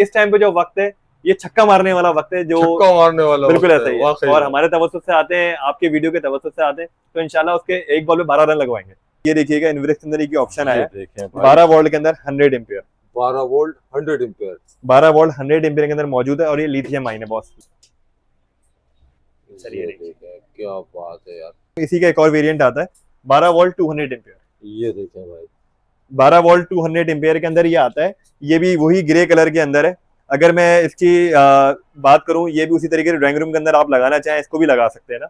इस टाइम पे जो वक्त है ये छक्का मारने वाला वक्त है, जो छक्का मारने वाला बिल्कुल वक्त ऐसा है, ही है। वाकई और में। हमारे तवज्जुह से आते हैं, आपके वीडियो के तवज्जुह से आते हैं, तो इंशाल्लाह उसके एक बॉल में 12 रन लगवाएंगे। ये देखिएगा इन्वेक्स के अंदर एक ऑप्शन आया ये है, देखें भाई, 12 वोल्ट के अंदर 100 ampere, 12 volt 100 ampere. 12 volt 100 ampere के अंदर मौजूद है और ये लिथियम आयन है बॉस। ये देखें, क्या बात है यार। इसी का एक और वेरिएंट आता है 12 वोल्ट 200 एम्पियर। ये देखें भाई, 12 वोल्ट 200 एम्पियर के अंदर ये आता है। ये भी वही ग्रे कलर के अंदर है। अगर मैं इसकी बात करूं, ये भी उसी तरीके से ड्राइंग रूम के अंदर आप लगाना चाहें इसको भी लगा सकते हैं ना।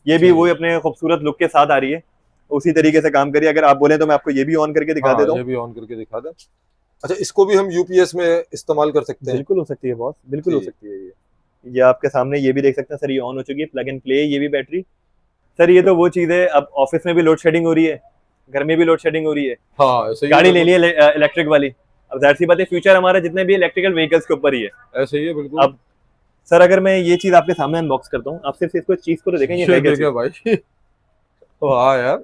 ये भी वही अपने खूबसूरत लुक के साथ आ रही है, उसी तरीके से काम करिए। अगर आप बोले तो मैं आपको ये भी ऑन करके दिखा देता हूँ। ये भी ऑन करके दिखा दें। अच्छा, इसको भी हम यूपीएस में इस्तेमाल कर सकते हैं? बिल्कुल हो सकती है बॉस, बिल्कुल हो सकती है। ये आपके सामने ये भी देख सकते हैं सर, ये ऑन हो चुकी है, प्लग एंड प्ले। ये भी बैटरी सर, ये तो वो चीज है, अब ऑफिस में भी लोड शेडिंग हो रही है, घर में भी लोड शेडिंग हो रही है, हाँ, ऐसे ही गाड़ी ले ली है इलेक्ट्रिक वाली। अब जाहिर सी बात है फ्यूचर हमारा जितने भी इलेक्ट्रिकल व्हीकल्स के ऊपर ही है। ऐसे ही है बिल्कुल। अब सर अगर मैं ये चीज आपके सामने अनबॉक्स करता हूँ, आप सिर्फ इसको चीज को तो देखें, ये है क्या चीज? भाई वाह यार,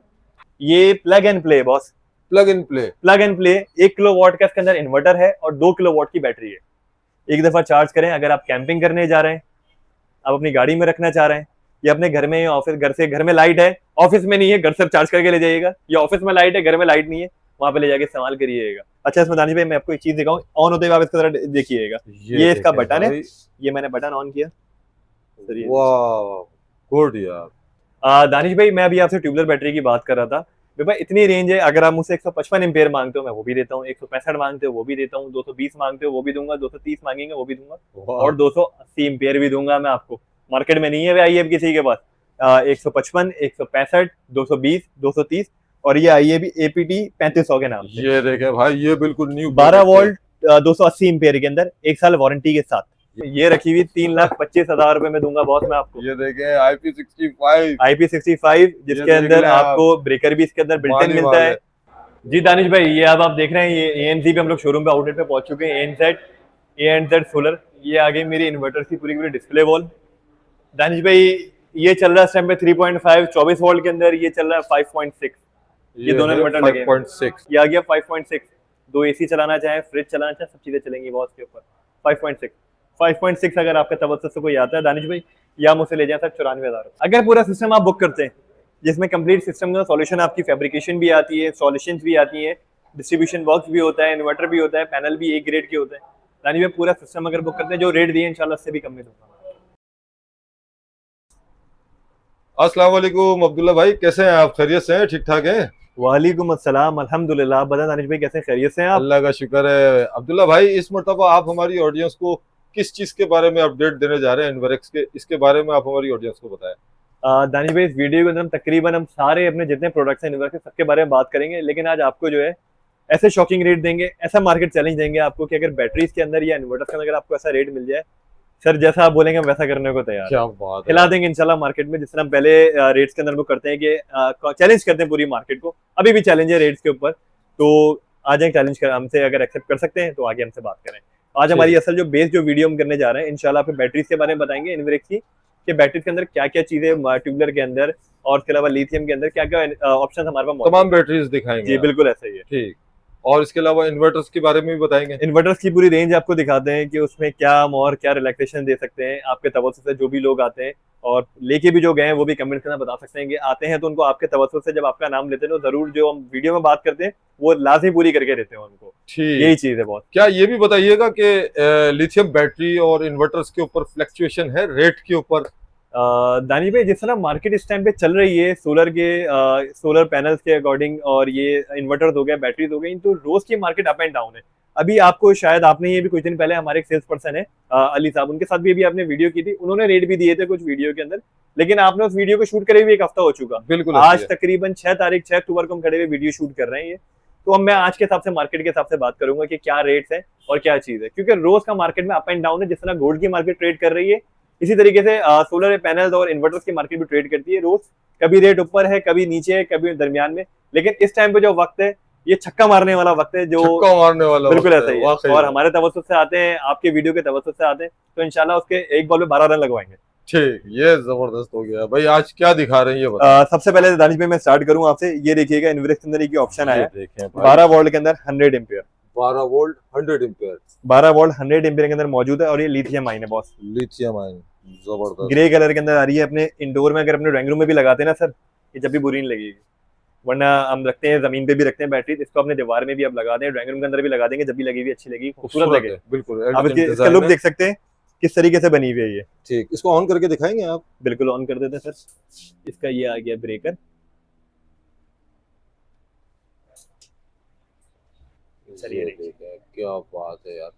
ये plug and play boss, plug in play. Plug and play. 1 kilowatt का इसके अंदर इन्वर्टर है और 2 किलोवाट की बैटरी है। एक दफा चार्ज करें, अगर आप कैंपिंग करने जा रहे हैं, आप अपनी गाड़ी में रखना चाह रहे हैं, या अपने घर में ऑफिस, घर में लाइट है, ऑफिस में नहीं है, घर से चार्ज करके ले जाइएगा, या ऑफिस में लाइट है, घर में लाइट नहीं है, वहां पे ले जाके इस्तेमाल करिएगा। अच्छा, इसमें दानिश भाई मैं आपको एक चीज दिखाऊं, ऑन होते हुए आप इसका जरा देखिएगा। ये इसका बटन है, ये मैंने बटन ऑन किया। वाह, गुड यार। दानिश भाई, मैं अभी आपसे ट्यूबलर बैटरी की बात कर रहा था। भाई इतनी रेंज है, अगर आप मुझसे 155 एम्पेयर मांगते हो मैं वो भी देता हूँ, 165 मांगते हो वो भी देता हूँ, 220 मांगते हो वो भी दूंगा, 230 मांगेंगे वो भी दूंगा, और 280 एम्पेयर भी दूंगा मैं आपको। मार्केट में नहीं है भाई अब किसी के पास। 155, 165, 220, 230, और ये आई है भी APT 3500 के नाम से। ये देखे भाई, ये बिल्कुल न्यू 12 वोल्ट 280 एम्पेयर के अंदर, 1 साल वारंटी के साथ। ये रखी हुई 3,25,000 रुपए में दूंगा बॉस मैं आपको। ये देखे IP65, IP65, जिसके अंदर आपको ब्रेकर भी इसके अंदर बिल्ट इन मिलता है। जी दानिश भाई, ये अब आप देख रहे हैं, ये ANZ पे हम लोग शोरूम पे आउटलेट पे पहुंच चुके हैं। ANZ सोलर, ये आ गई मेरी इन्वर्टर की पूरी पूरी डिस्प्ले वॉल। दानिश भाई ये चल रहा है इस टाइम पे 3.5 24 वोल्ट के अंदर, ये चल रहा है 5.6। ये दोनों इन्वर्टर लगे हैं। 5.6, ये आ गया 5.6। 2 AC चलाना चाहे, फ्रिज चलाना चाहे, सब चीजें चलेंगी बॉस के ऊपर। 5.6 अगर आपके तवज्जुह से कोई आता है दानिश भाई, या मुझसे ले जाए सर 94,000। अगर पूरा सिस्टम आप बुक करते हैं, जिसमें कंप्लीट सिस्टम का सॉल्यूशन, आपकी फैब्रिकेशन भी आती है, सॉल्यूशंस भी आती है, डिस्ट्रीब्यूशन बॉक्स भी होता है, इन्वर्टर भी होता है, पैनल भी एक ग्रेड के होते हैं, दानिश भाई पूरा सिस्टम अगर बुक करते हैं, जो रेट दिए इंशाल्लाह उससे भी कम में दूंगा। अस्सलाम वालेकुम अब्दुल्ला भाई, कैसे हैं आप? खैरियत से हैं? ठीक ठाक हैं? वालेकुम अस्सलाम, अल्हम्दुलिल्लाह। आप बताएं दानिश भाई, कैसे खैरियत से हैं आप? अल्लाह का शुक्र है। अब्दुल्ला भाई, इस मर्तबा आप हमारी ऑडियंस को किस चीज के बारे में अपडेट देने जा रहे हैं इन्वर्क्स के? इसके बारे में आप हमारी ऑडियंस को बताएं। दानिश भाई, इस वीडियो के अंदर हम तकरीबन हम सारे अपने जितने प्रोडक्ट्स हैं इन्वर्क्स के, सबके बारे में बात करेंगे। लेकिन आज आपको जो है ऐसे शॉकिंग रेट देंगे, ऐसा मार्केट चैलेंज देंगे आपको कि अगर बैटरीज के अंदर या इन्वर्टर्स के अंदर अगर आपको ऐसा रेट मिल जाए, सर जैसा आप बोलेंगे हम वैसा करने को तैयार। क्या बात है। हिला देंगे इंशाल्लाह मार्केट में, जिस तरह पहले रेट्स के अंदर वो करते हैं कि चैलेंज करते हैं पूरी मार्केट को। अभी भी चैलेंज है रेट्स के ऊपर, तो आ जाए चैलेंज कर हमसे, अगर एक्सेप्ट कर सकते हैं तो आगे हमसे बात करें। आज हमारी असल जो बेस जो वीडियो हम करने जा रहे हैं, इंशाल्लाह आपको बैटरीज के बारे में बताएंगे इन्वर्क्स की, कि बैटरीज के अंदर क्या क्या चीजें, ट्यूबलर के अंदर और इसके अलावा लिथियम के अंदर क्या क्या ऑप्शन हमारे पास, तमाम बैटरीज दिखाएंगे। जी बिल्कुल ऐसा ही है। ठीक, और इसके अलावा इन्वर्टर्स के बारे में भी बताएंगे। इन्वर्टर्स की पूरी रेंज आपको दिखाते हैं कि उसमें क्या हम और क्या रिलैक्सेशन दे सकते हैं आपके तवज्जुह से। जो भी लोग आते हैं और लेके भी जो गए हैं, वो भी कमेंट करना बता सकते हैं कि आते हैं तो उनको आपके तवज्जुह से जब आपका नाम लेते हैं तो जरूर जो हम वीडियो में बात करते हैं वो लाजमी पूरी करके देते हैं उनको। यही चीज है बहुत। क्या ये भी बताइएगा कि लिथियम बैटरी और इन्वर्टर्स के ऊपर फ्लक्चुएशन है रेट के ऊपर? दानी भाई, जिस तरह मार्केट इस टाइम पे चल रही है सोलर पैनल्स के अकॉर्डिंग, और ये इन्वर्टर्स हो गए, बैटरीज हो गई, तो रोज की मार्केट अप एंड डाउन है। अभी आपको शायद, आपने ये भी कुछ दिन पहले, हमारे एक सेल्स पर्सन है अली साहब, उनके साथ भी अभी आपने वीडियो की थी, उन्होंने रेट भी दिए थे कुछ वीडियो के अंदर, लेकिन आपने उस वीडियो को शूट करे हुए 1 हफ्ता हो चुका। बिल्कुल, आज तकरीबन 6 तारीख 6 अक्टूबर को हम खड़े हुए वीडियो शूट कर रहे हैं ये। तो अब मैं आज के हिसाब से, मार्केट के हिसाब से बात करूंगा कि क्या रेट्स है और क्या चीज है, क्योंकि रोज का मार्केट में अप एंड डाउन है। जिस तरह गोल्ड की मार्केट ट्रेड कर रही है, इसी तरीके से सोलर पैनल्स और इन्वर्टर्स की मार्केट भी ट्रेड करती है रोज। कभी रेट ऊपर है, कभी नीचे है, कभी दरमियान में। लेकिन इस टाइम पे जो वक्त है ये छक्का मारने वाला वक्त है, जो छक्का मारने वाला बिल्कुल ऐसा ही है। और हमारे तवज्जुह से आते हैं, आपके वीडियो के तवज्जुह से आते हैं, तो इंशाल्लाह उसके एक बॉल में 12 रन लगवाएंगे। ठीक, ये जबरदस्त हो गया भाई। आज क्या दिखा रहे हैं ये सबसे पहले दानिश भाई मैं स्टार्ट करूं आपसे। ये देखिएगा इन्वर्क्स के अंदर एक ऑप्शन आया है, 12 वोल्ट के अंदर 100 ampere. 12 volt 100 ampere 12 volt 100 ampere के अंदर मौजूद है और ये लिथियम आयन है बॉस। लिथियम आयन, जबरदस्त। ग्रे कलर के अंदर आ रही है। अपने इंडोर में अगर अपने ड्राइंग रूम में भी लगाते हैं ना सर, ये जब भी बुरी नहीं लगेगी। वरना हम रखते हैं जमीन पे भी रखते हैं बैटरी, इसको अपने दीवार में भी आप लगा दें, ड्राइंग रूम के अंदर भी लगा देंगे, जब भी लगेगी अच्छी लगेगी, खूबसूरत खूबसूरत लगे। है, बिल्कुल आप elegant इसका design लुक है। देख सकते हैं किस तरीके से बनी हुई है ये। ठीक, इसको ऑन करके दिखाएंगे आप? बिल्कुल ऑन कर देते हैं सर। इसका ये आ गया ब्रेकर। सर ये देखिए, क्या बात है यार।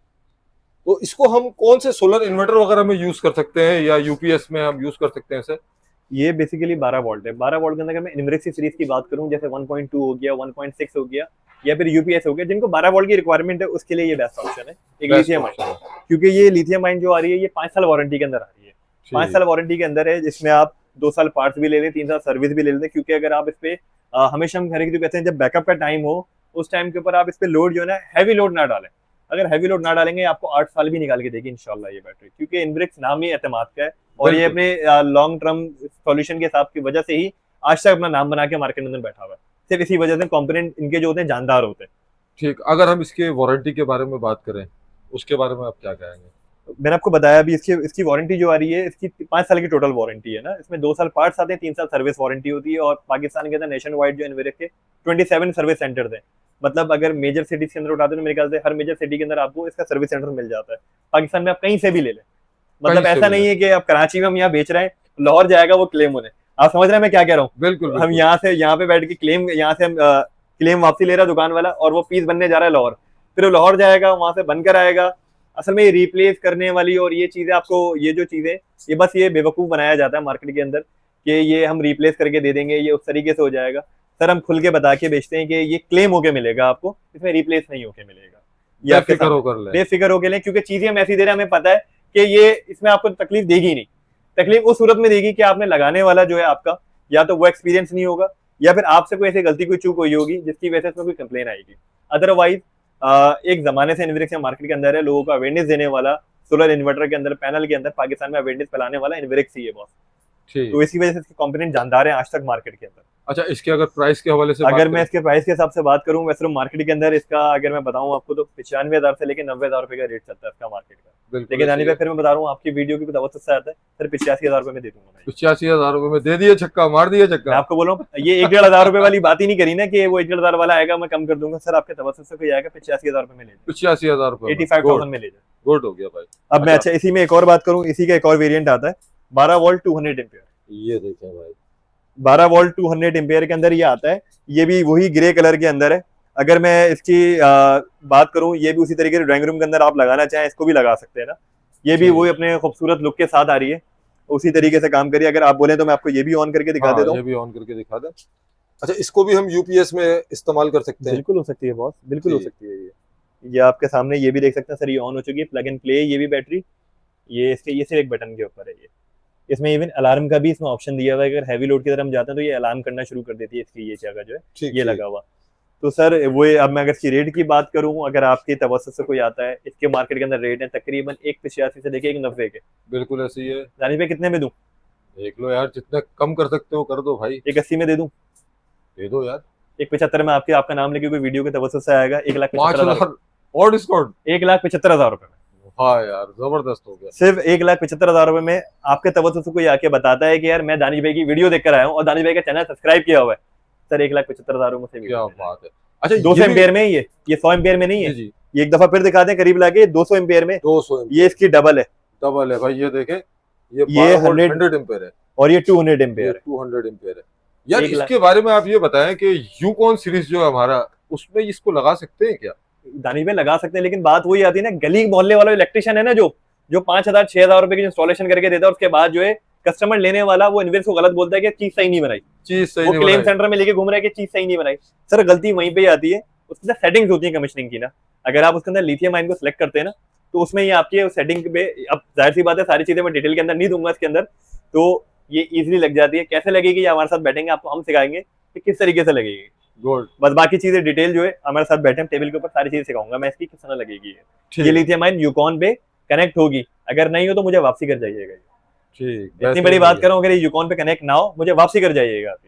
तो इसको हम कौन से सोलर इन्वर्टर वगैरह में यूज कर सकते हैं या यूपीएस में हम यूज कर सकते हैं सर? ये बेसिकली 12 वोल्ट है। 12 वोल्ट के अंदर अगर मैं इनवरेक्स सीरीज की बात करूं, जैसे 1.2 हो गया, 1.6 हो गया, या फिर यूपीएस हो गया, जिनको 12 वोल्ट की रिक्वायरमेंट है, उसके लिए ये बेस्ट ऑप्शन है एक लिथियम आयन। क्योंकि ये लिथियम आयन जो आ रही है, ये 5 साल वारंटी के अंदर आ रही है। 5 साल वारंटी के अंदर है, जिसमें आप 2 साल पार्ट्स भी ले लें, 3 साल सर्विस भी ले लें। क्योंकि अगर आप इस पे हमेशा हम घर की कहते हैं जब बैकअप का टाइम हो, उस टाइम के ऊपर आप इस पे लोड जो है ना, हैवी लोड ना डालें। अगर हैवी लोड ना डालेंगे, आपको 8 साल भी निकाल के देगी इंशाल्लाह ये बैटरी। क्योंकि इनवरेक्स नाम ही एतमाद का है और ये अपने लॉन्ग टर्म सॉल्यूशन के हिसाब की वजह से ही आज तक अपना नाम बना के मार्केट में अंदर बैठा हुआ है। सिर्फ इसी वजह से कंपोनेंट इनके जो होते हैं जानदार होते हैं। ठीक, अगर हम इसके वारंटी के बारे में बात करें, उसके बारे में आप क्या कहेंगे? मैंने आपको बताया अभी इसकी वारंटी जो आ रही है, इसकी 5 साल की टोटल वारंटी है ना। इसमें 2 साल पार्ट्स आते हैं, 3 साल सर्विस वारंटी होती है। और पाकिस्तान के अंदर नेशन वाइड जो इनवरेक्स के 27 सर्विस सेंटर्स हैं। मतलब अगर मेजर सिटीज के अंदर उठाते हैं तो मेरे ख्याल से हर मेजर सिटी के अंदर आपको इसका सर्विस सेंटर मिल जाता है। पाकिस्तान में आप कहीं से भी ले लें। मतलब ऐसा नहीं है कि आप कराची में हम यहाँ बेच रहे हैं, लाहौर जाएगा वो क्लेम होने। आप समझ रहे हैं मैं क्या कह रहा हूँ? बिल्कुल, हम यहाँ से यहाँ पे बैठ के क्लेम, यहाँ से हम क्लेम वापसी ले रहा है दुकान वाला, और वो पीस बनने जा रहा है लाहौर। फिर वो लाहौर जाएगा, वहां से बनकर आएगा। असल में ये रिप्लेस करने वाली और ये चीजें आपको, ये जो चीजें, ये बस ये बेवकूफ बनाया जाता है मार्केट के अंदर कि ये हम रिप्लेस करके दे देंगे, ये उस तरीके से हो जाएगा। सर हम खुल के बता के बेचते हैं कि ये क्लेम होके मिलेगा आपको, इसमें रिप्लेस नहीं होके मिलेगा। ये आपके बेफिक्र होके लें, क्योंकि चीजें हम ऐसी दे रहे हैं, हमें पता है कि ये इसमें आपको तकलीफ देगी नहीं। तकलीफ उस सूरत में देगी कि आपने लगाने वाला जो है आपका, या तो वो एक्सपीरियंस नहीं होगा, या फिर आपसे कोई ऐसी गलती, कोई चूक हुई होगी जिसकी वजह से इसमें कोई कंप्लेन आएगी। अदरवाइज एक जमाने से इनवरेक्स मार्केट के अंदर है, लोगों को अवेयरनेस देने वाला, सोलर इन्वर्टर के अंदर, पैनल के अंदर पाकिस्तान में अवेयरनेस फैलाने वाला इनवरेक्स ही है बॉस। तो इसी वजह से इसके कंपोनेंट जानदार हैं आज तक मार्केट के अंदर। अच्छा, इसके अगर प्राइस के हवाले से अगर मैं इसके प्राइस के हिसाब से बात करूं, वैसे मार्केट के अंदर इसका अगर मैं बताऊं आपको तो 95,000 से लेकर 90,000 रुपए का रेट चलता है इसका मार्केट का। लेकिन दानी भाई फिर मैं बता रहा हूँ, आपकी वीडियो की तवज्जो से आता है सर, 85,000 रुपए में दे दूंगा। 85,000 रुपए में दे दिए, छक्का मार दिया छक्का। मैं आपको बोल रहा हूँ, ये 1,500 रुपए वाली बात ही नहीं करी ना कि वो 1,500 वाला आएगा मैं कम कर दूंगा। सर आपके तवज्जो से कोई आएगा 85,000 रुपए में ले जाए, 85,000 रुपए, 85,000 में ले जाए। गुड हो गया भाई। अब मैं अच्छा इसी में एक और बात करूं, इसी का एक और वेरिएंट आता है 12 वोल्ट 200 एम्पियर। ये देखें भाई, 12 वोल्ट 200 एम्पियर के अंदर ये आता है। ये भी वही ग्रे कलर के अंदर है। अगर मैं इसकी बात करूं, ये भी उसी तरीके से ड्राइंग रूम के अंदर आप लगाना चाहें, इसको भी लगा सकते हैं ना। ये भी वही अपने खूबसूरत लुक के साथ आ रही है, उसी तरीके से काम करिए। अगर आप बोले तो मैं आपको ये भी ऑन करके दिखा देता हूं। ये भी ऑन करके दिखा दें। अच्छा, इसको भी हम यूपीएस में इस्तेमाल कर सकते हैं? बिल्कुल हो सकती है बॉस, बिल्कुल हो सकती है। ये आपके सामने ये भी देख सकते हैं सर, ये ऑन हो चुकी है, प्लग एंड प्ले। ये भी बैटरी, ये इसके ये सिर्फ एक बटन के ऊपर है। ये इसमें इवन अलार्म का भी इसमें ऑप्शन दिया हुआ है। अगर हैवी लोड की तरफ हम जाते हैं तो ये अलार्म करना शुरू कर देती है इसकी ये जगह जो है ये लगा हुआ। तो सर वो अब मैं अगर इसकी रेट की बात करूं, अगर आपके तवज्जो से कोई आता है, इसके मार्केट के अंदर रेट है तकरीबन 185 से लेके 190 के। बिल्कुल ऐसे ही है। दानिश भाई कितने में दूं? देख लो यार, जितना कम कर सकते हो कर दो भाई। 180 में दे दूं? दे दो यार। 175 में आपका नाम लेके कोई वीडियो के तवज्जो से आएगा, 1,75,000 और डिस्काउंट 1,75,000 रुपए में। हाँ यार, जबरदस्त हो गया। सिर्फ 1,75,000 रुपए में आपके तवज्जो से कोई आके बताता है कि यार मैं दानिश भाई की वीडियो देखकर आया हूँ और दानिश भाई का चैनल सब्सक्राइब किया हुआ है, सर 1,75,000 रुपए से। क्या बात है। अच्छा, 200 एम्पियर में ये 100 एम्पियर में नहीं है। जी, ये एक दफा फिर दिखा दें करीब लाके, 200 एम्पियर में। 200 ये इसकी डबल है। डबल है भाई, ये देखें, ये 100 एम्पियर है और ये 200 एम्पियर है। 200 एम्पियर है यार। इसके बारे में आप ये बताएं कि यूकॉन सीरीज जो है हमारा, उसमें इसको लगा सकते हैं क्या? दानिश भाई लगा सकते हैं, लेकिन बात वही आती है ना, गली मोहल्ले वाला इलेक्ट्रिशियन है ना, जो 5,000-6,000 रुपए की इंस्टॉलेशन करके देता है, उसके बाद जो है कस्टमर लेने वाला वो इन्वेस्ट को गलत बोलता है कि चीज सही नहीं बनाई, चीज सही वो नहीं क्लेम बनाई। सेंटर में लेके घूम रहा है कि चीज सही नहीं बनाई। सर गलती वहीं पे आती है, उसके अंदर सेटिंग्स होती है कमीशनिंग की ना। अगर आप उसके अंदर लिथियम आयन को सिलेक्ट करते हैं ना, तो उसमें ये आपकी सेटिंग पे, अब जाहिर सी बात है सारी चीजें मैं डिटेल के अंदर नहीं दूंगा इसके अंदर, तो ये इजीली लग जाती है। कैसे लगेगी ये हमारे साथ बैठेंगे आपको हम सिखाएंगे कि किस तरीके से लगेगी। गुड। बस बाकी चीजें डिटेल जो है हमारे साथ बैठे हम टेबल के ऊपर सारी चीजें सिखाऊंगा मैं, इसकी किस तरह लगेगी। ये लिथियम आयन यूकॉन पे कनेक्ट होगी, अगर नहीं हो तो मुझे वापसी कर जाइएगा। ठीक, इतनी बड़ी बात कर रहा हूँ, अगर ये यूकॉन पे कनेक्ट ना हो मुझे वापसी कर जाइएगा आप।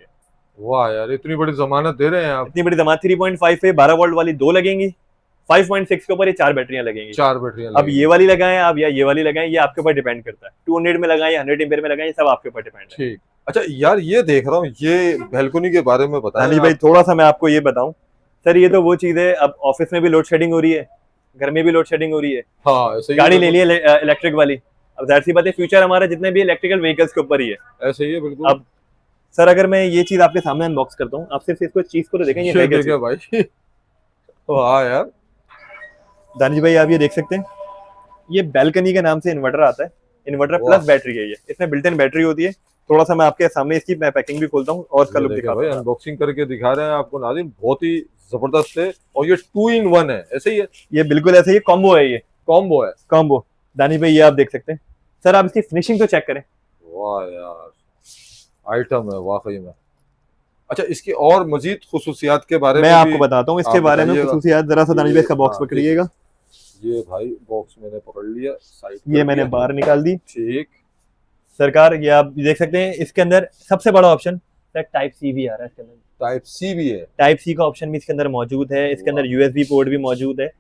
वाह यार, इतनी बड़ी जमानत दे रहे हैं आप। इतनी बड़ी जमानत 3.5 पे 12 वोल्ट वाली 2 लगेंगी, 5.6 के ऊपर ये 4 बैटरियां लगेंगी। 4 बैटरियां अब ये वाली लगाएं आप या ये वाली लगाएं, ये आपके ऊपर डिपेंड करता है। 200 में लगाएं या 100 एम्पीयर में लगाएं, ये सब आपके ऊपर डिपेंड है। ठीक। अच्छा यार ये देख रहा हूँ, ये बैल्कनी के बारे में बताएं दानिश भाई थोड़ा सा मैं आपको ये बताऊं सर, ये तो वो चीज है, अब ऑफिस में भी लोड शेडिंग हो रही है, घर में भी लोड शेडिंग हो रही है, हाँ ऐसे ही गाड़ी ले ली है इलेक्ट्रिक वाली। अब जाहिर सी बात है फ्यूचर हमारा जितने भी इलेक्ट्रिकल व्हीकल्स के ऊपर ही है। ऐसे ही है बिल्कुल। अब सर अगर मैं ये चीज आपके सामने अनबॉक्स करता हूँ, आप सिर्फ इसको चीज को तो देखें, ये है क्या देखे चीज? भाई वाह यार। दानिश भाई आप ये देख सकते हैं, ये बैल्कनी के नाम से इन्वर्टर आता है, इन्वर्टर वाह। प्लस बैटरी है ये, इसमें बिल्ट इन बैटरी होती है। थोड़ा सा मैं आपके सामने इसकी मैं पैकिंग भी खोलता हूँ और उसका ये लुक देखें दिखाता भाई, हूँ। अनबॉक्सिंग करके दिखा रहे हैं आपको नाज़रीन, बहुत ही जबरदस्त है। और ये 2 in 1 है, ऐसे ही है? ये बिल्कुल ऐसे ही कॉम्बो है, ये कॉम्बो है। कॉम्बो। दानिश भाई ये आप देख सकते हैं सर, आप इसकी फिनिशिंग तो चेक करें। वाह यार, आइटम है वाकई में। अच्छा इसकी और मजीद खुसूसियात के बारे मैं में आपको भी बताता हूँ इसके आप बारे में बताइएगा। खुसूसियात। जरा सा दानिश भाई इसका बॉक्स हाँ, पकड़िएगा। ये भाई बॉक्स मैंने पकड़ लिया, साइड ये कर मैंने दिया। बाहर निकाल दी। ठीक। सरकार ये आप देख सकते हैं, इसके अंदर सबसे बड़ा ऑप्शन सर टाइप सी भी आ रहा है इसके अंदर। टाइप सी भी है। टाइप सी का ऑप्शन भी इसके अंदर मौजूद है, इसके अंदर वाह। यूएसबी पोर्ट भी मौजूद है।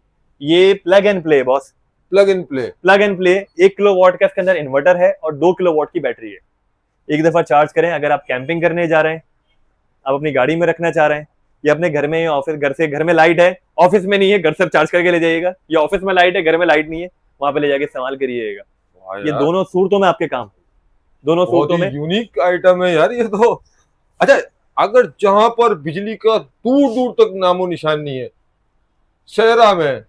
ये plug and play boss, plug in play. Plug and play. 1 kilowatt का इसके अंदर इन्वर्टर है और 2 किलोवाट की बैटरी है। एक दफा चार्ज करें, अगर आप कैंपिंग करने जा रहे हैं, आप अपनी गाड़ी में रखना चाह रहे हैं, या अपने घर में, ऑफिस, घर में लाइट है, ऑफिस में नहीं है, घर से चार्ज करके ले जाइएगा, या ऑफिस में लाइट है, घर में लाइट नहीं है, वहां पे ले जाके इस्तेमाल करिएगा। वाह ये यार, दोनों सूरतों में आपके काम, दोनों बहुत सूरतों ही में। यूनिक आइटम है यार ये तो। अच्छा अगर जहां पर बिजली का दूर दूर तक नामो निशान नहीं है, शहरा में,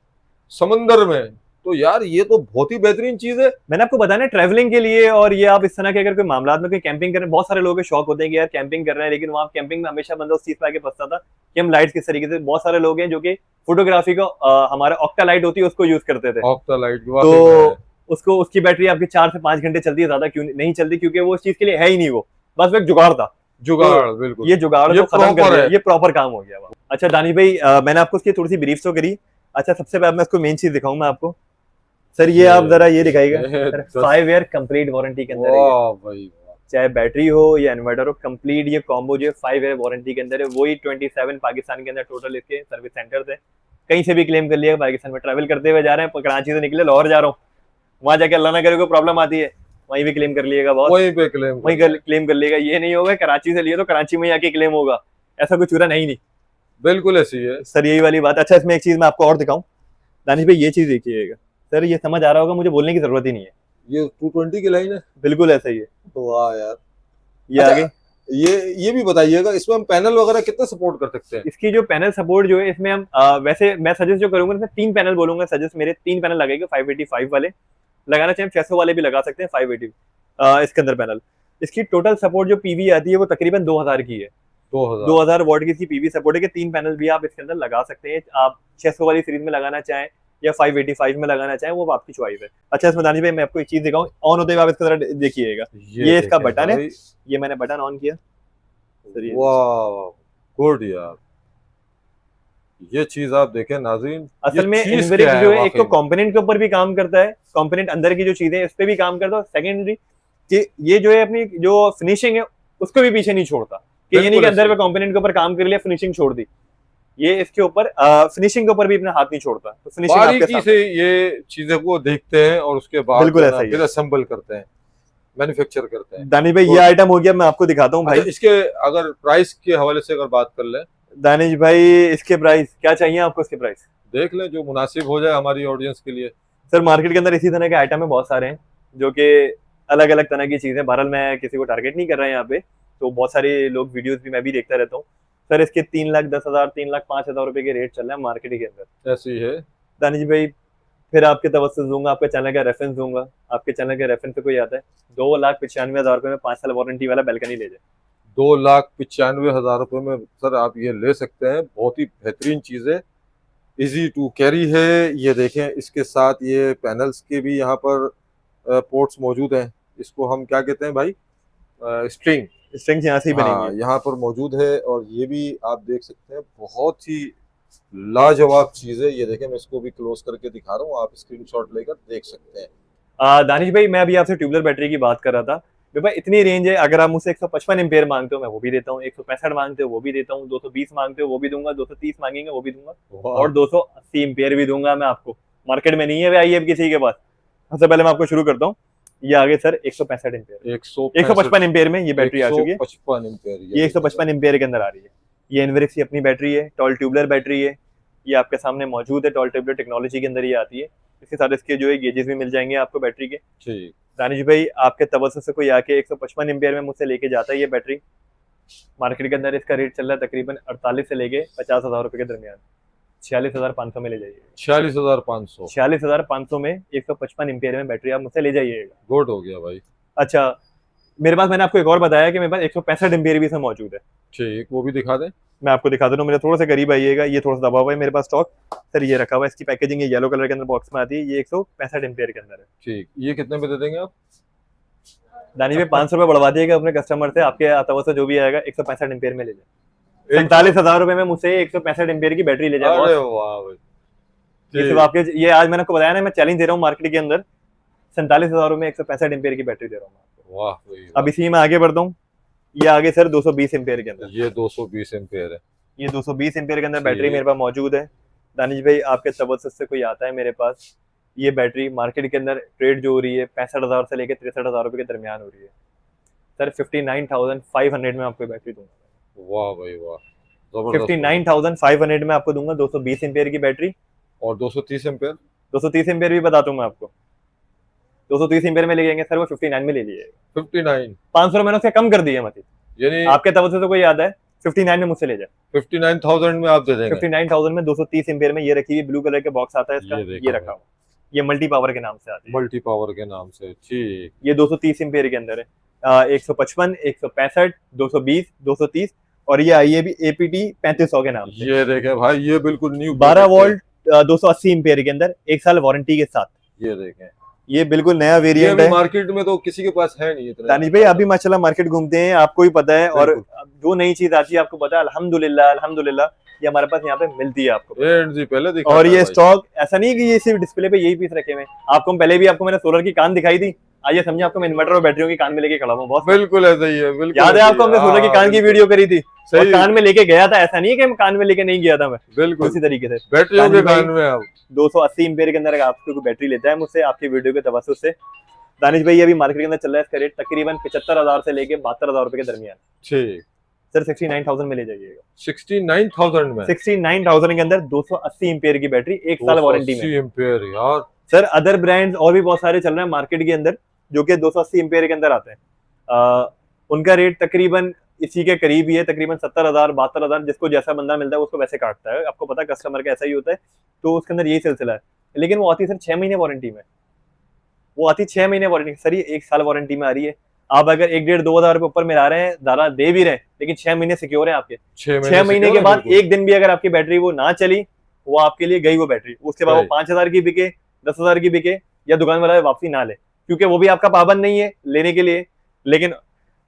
समंदर में, तो यार ये तो बहुत ही बेहतरीन चीज है। मैंने आपको बताया ना ट्रैवलिंग के लिए, और ये आप इस तरह के अगर कोई मामला में कोई कैंपिंग कर रहे हैं, बहुत सारे लोगों के शौक होते हैं कि यार कैंपिंग कर रहे हैं, लेकिन वहाँ कैंपिंग में हमेशा बंदा उस चीज पे आके फंसता था कि हम लाइट्स किस तरीके से। बहुत सारे लोग हैं जो कि फोटोग्राफी को हमारा ऑक्टा लाइट होती है उसको यूज करते थे, ऑक्टा लाइट तो उसको, उसकी बैटरी आपकी 4 से 5 घंटे चलती है, ज्यादा क्यों नहीं चलती, क्योंकि वो उस चीज के लिए है ही नहीं, वो बस वो एक जुगाड़ था। जुगाड़ बिल्कुल। ये जुगाड़ ये को खत्म कर proper दिया, है। ये प्रॉपर काम हो गया। अच्छा दानिश भाई मैंने आपको उसकी थोड़ी सी ब्रीफ तो करी। अच्छा सबसे पहले मैं इसको मेन चीज दिखाऊं मैं आपको सर, ये आप जरा ये दिखाइएगा सर, 5 ईयर कंप्लीट वारंटी के अंदर है ये। वाह भाई वाह। चाहे बैटरी हो या इन्वर्टर हो, कंप्लीट ये कॉम्बो जो है 5 ईयर वारंटी के अंदर है। वही 27 पाकिस्तान के अंदर टोटल इसके सर्विस सेंटर्स है। कहीं से भी क्लेम कर लिया, पाकिस्तान में ट्रैवल करते हुए जा रहे हैं, कराची से निकले लाहौर जा रहा हूँ, वहां जाके अल्लाह ना करे कोई प्रॉब्लम आती है, वहीं भी क्लेम कर लिएगा बॉस, वहीं पे क्लेम वहीं क्लेम कर लेगा। ये नहीं होगा कराची से लिए तो कराची में आके क्लेम होगा, ऐसा कुछ पूरा नहीं बिल्कुल ऐसी है सर, यही वाली बात। अच्छा इसमें एक चीज मैं आपको और दिखाऊं दानिश भाई, ये चीज देखिएगा सर, ये समझ आ रहा होगा, मुझे बोलने की जरूरत ही नहीं है, ये 220 की लाइन है। बिल्कुल ऐसा ही है। वाह यार। ये अच्छा, आगे ये भी बताइएगा इसमें हम पैनल वगैरह कितना सपोर्ट कर सकते हैं? इसकी जो पैनल सपोर्ट जो है इसमें हम वैसे मैं सजेस्ट जो करूंगा, इसमें 3 पैनल बोलूंगा सजेस्ट, मेरे 3 पैनल लगेगा। 585 वाले लगाना चाहिए, 600 वाले भी लगा सकते हैं। 580 इसके अंदर पैनल, इसकी टोटल सपोर्ट जो पीवी आती है वो तकरीबन 2000 की है। 2000 वॉट की इसकी पीवी सपोर्ट है कि 3 पैनल भी आप इसके अंदर लगा सकते हैं। आप 600 वाली सीरीज में लगाना चाहें या 585 में लगाना चाहें, वो आपकी चॉइस है। अच्छा इसमें दानिश भाई मैं आपको एक चीज दिखाऊं, ऑन होते हुए आप इसका जरा देखिएगा, ये इसका देखें बटन है, भाई। ये मैंने बटन ऑन किया सर, ये वाह गुड यार, ये चीज आप देखें नाज़रीन, असल में इनवेरिक जो है एक तो कंपोनेंट के ऊपर भी काम करता है, कंपोनेंट अंदर की जो चीजें हैं इस पे भी काम करता है। सेकेंडरी कि ये जो है अपनी जो फिनिशिंग है उसको भी पीछे नहीं छोड़ता, कि ये नहीं कि अंदर पे कंपोनेंट के ऊपर काम कर लिया फिनिशिंग छोड़ दी, ये इसके ऊपर फिनिशिंग के ऊपर भी अपना हाथ नहीं छोड़ता, तो फिनिशिंग बारीकी से ये चीजें को देखते हैं और उसके बाद बिल्कुल ऐसा ही फिर असेंबल करते हैं, मैन्युफैक्चर करते हैं। दानिश भाई ये आइटम हो गया, मैं आपको दिखाता हूँ भाई। अच्छा, इसके अगर प्राइस के हवाले से अगर बात कर लें दानिश भाई इसके प्राइस क्या चाहिए आपको, इसके प्राइस देख लें जो मुनासिब हो जाए हमारी ऑडियंस के लिए। सर मार्केट के अंदर इसी तरह के आइटम है बहुत सारे हैं, जो कि अलग अलग तरह की चीजें। बहरहाल मैं किसी को टारगेट नहीं कर रहा है यहाँ पे, तो बहुत सारे लोग वीडियोस भी मैं भी देखता रहता हूँ सर। इसके 3,10,000 3,05,000 रुपए के रेट चल रहे हैं मार्केट के अंदर। ऐसी है दानिश भाई फिर आपके तवज्जुह दूंगा, आपके चैनल का रेफरेंस दूंगा, आपके चैनल के रेफरेंस से कोई आता है 2,95,000 रुपए में 5 साल वारंटी वाला बैल्कनी ले जाए। 2,95,000 रुपए में सर आप ये ले सकते हैं, बहुत ही बेहतरीन चीज है, इजी टू कैरी है। ये देखें इसके साथ ये पैनल्स के भी यहाँ पर पोर्ट्स मौजूद हैं, इसको हम क्या कहते हैं भाई, स्ट्रिंग यहाँ से ही बनेंगी। हाँ, यहाँ पर मौजूद है। और ये भी आप देख सकते हैं, बहुत ही लाजवाब चीज है। ये देखें मैं इसको भी क्लोज करके दिखा रहा हूँ, आप स्क्रीनशॉट लेकर देख सकते हैं। दानिश भाई मैं अभी आपसे ट्यूबलर बैटरी की बात कर रहा था, भाई इतनी रेंज है, अगर आप मुझसे 155 एम्पेयर मांगते हो मैं वो भी देता हूँ, 165 मांगते हो वो भी देता हूँ, 220 मांगते हो वो भी दूंगा, 230 मांगेंगे वो भी दूंगा, वाह और 280 एम्पेयर भी दूंगा मैं आपको। मार्केट में नहीं है भाई अब किसी के पास। सबसे पहले मैं आपको शुरू करता हूँ, ये आगे सर 165 एम्पेयर, 155 एम्पेयर में ये बैटरी आ चुकी है। 155 एम्पेयर ये 155 एम्पेयर के अंदर आ रही है। ये एनवरिक्स की अपनी बैटरी है, टॉल ट्यूबलर बैटरी है, ये आपके सामने मौजूद है, टॉल ट्यूबलर टेक्नोलॉजी के अंदर ये आती है। इसके साथ इसके जो है गेजेस भी मिल जाएंगे आपको बैटरी के। ठीक। दानिश भाई आपके तवज्जो से कोई आके 155 एम्पियर में मुझसे लेके जाता है ये बैटरी, मार्केट के अंदर इसका रेट चल रहा है तकरीबन 48 से लेके 50,000 रुपए के दरमियान। 46,500 में ले जाइए। 46,500। 46,500 में 155 एम्पियर में बैटरी आप मुझसे ले जाइएगा। गुड हो गया भाई। अच्छा, मेरे पास, मैंने आपको एक और बताया कि मेरे पास 165 एम्पियर भी इसमें मौजूद है। ठीक, वो भी दिखा दें। मैं आपको दिखा देता हूँ, मेरे थोड़ा सा करीब आइएगा, ये थोड़ा सा दबा हुआ है मेरे पास स्टॉक। सर ये रखा हुआ है, इसकी पैकेजिंग ये येलो कलर के अंदर बॉक्स में आती है, ये 165 एम्पियर के अंदर है। ठीक, ये कितने में दे देंगे आप? दानिश भाई 500 रुपए बढ़वा दिएगा अपने कस्टमर से, आपके तवज्जो जो भी आएगा 165 एम्पियर में ले जाए। 47,000 रुपए में मुझसे 165 एम्पियर की बैटरी ले जाए। अरे वाह भाई। ये सिर्फ आपके, ये आज मैंने आपको बताया ना, मैं चैलेंज दे रहा हूँ मार्केट के अंदर, 47,000 में 165 एम्पियर की बैटरी दे रहा हूँ। वाह भाई। अब इसी में आगे बढ़ता हूँ, ये आगे सर 220 एम्पियर के अंदर, ये 220 एम्पियर है। ये 220 एम्पियर के अंदर बैटरी मेरे पास मौजूद है। दानिश भाई आपके तवज्जो से कोई आता है मेरे पास, ये बैटरी मार्केट के अंदर ट्रेड जो हो रही है 65,000 से लेकर 63,000 रुपए के दरमियान हो रही है। सर 59,500 में आपको बैटरी दूंगा। वाह भाई वाह, जबरदस्त। 59,500 में आपको दूंगा 220 एम्पियर की बैटरी। और 230 एम्पियर? 230 एम्पियर भी बताता हूँ मैं आपको, 230 एम्पियर में ले जाएंगे सर, वो 59 में ले लीजिएगा। 59? 500 मैंने उससे कम कर दिया मत, यानी आपके तवज्जो से कोई आता है 59 में मुझसे ले जाए। 59,000 में आप दे देंगे? 59,000 में 230 एम्पियर में ये रखी हुई ब्लू कलर के बॉक्स आता है इसका, ये रखा हुआ, ये मल्टी पावर के नाम से आती है। मल्टी पावर के नाम से, ठीक। ये 230 एम्पियर के अंदर है। 155, 165, 220, 230, और ये आई है भी APT 3500 के नाम से। ये देखें भाई, ये बिल्कुल न्यू 12 वोल्ट 280 एम्पियर के अंदर, 1 साल वारंटी के साथ। ये देखें, ये बिल्कुल नया वेरिएंट है। मार्केट में तो किसी के पास है नहीं इतना। दानिश भाई अभी माशाल्लाह मार्केट घूमते हैं, आपको ही पता है, और जो नई चीज आती है आपको पता है, अल्हम्दुलिल्लाह अल्हम्दुलिल्लाह ये हमारे पास यहाँ पे मिलती है आपको। जी पहले दिखा और ये स्टॉक ऐसा नहीं कि ये सिर्फ डिस्प्ले पे यही पीस रखे हुए हैं, आपको पहले भी आपको मैंने सोलर की कान दिखाई थी, आइए समझे आपको मैं इन्वर्टर और बैटरियों की कान में लेके खड़ा हूँ बॉस। बिल्कुल ऐसा ही है, बिल्कुल याद है आपको, हमने सोलर की कान की वीडियो करी थी, और कान में लेके गया था, ऐसा नहीं है कि मैं कान में लेके नहीं गया था मैं, बिल्कुल उसी तरीके से बैटरियों के कान में। आप 280 एम्पियर के अंदर आपको बैटरी लेता है मुझसे, आपकी वीडियो के तवज्जो से। दानिश भाई अभी मार्केट के अंदर चल रहा है इसका रेट तकरीबन 75,000 से लेके 72,000 रुपए के दरमियान। ठीक सर 69,000 में ले जाइएगा। 69,000 में? 69,000 के अंदर 280 एम्पियर की बैटरी, 1 साल वारंटी में। 280 एम्पियर यार। सर अदर ब्रांड्स और भी बहुत सारे चल रहे हैं मार्केट के अंदर जो कि 280 एम्पियर के अंदर आते हैं, उनका रेट तकरीबन इसी के करीब ही है, तकरीबन 70,000 72,000, जिसको जैसा बंदा मिलता है उसको वैसे काटता है, आपको पता है कस्टमर का ऐसा ही होता है, तो उसके अंदर यही सिलसिला है। लेकिन वो आती है सर 6 महीने वारंटी में, वो आती 6 महीने वारंटी। सर ये 1 साल वारंटी में आ रही है, आप अगर 1,500-2,000 रुपए ऊपर मिला रहे हैं, दारा दे भी रहे हैं, लेकिन 6 महीने सिक्योर है आपके। 6 महीने के बाद एक दिन भी अगर आपकी बैटरी वो ना चली, वो आपके लिए गई वो बैटरी, उसके बाद वो 5,000 की बिके, 10,000 की बिके, या दुकान वाला वापसी ना ले, क्योंकि वो भी आपका पाबंद नहीं है लेने के लिए। लेकिन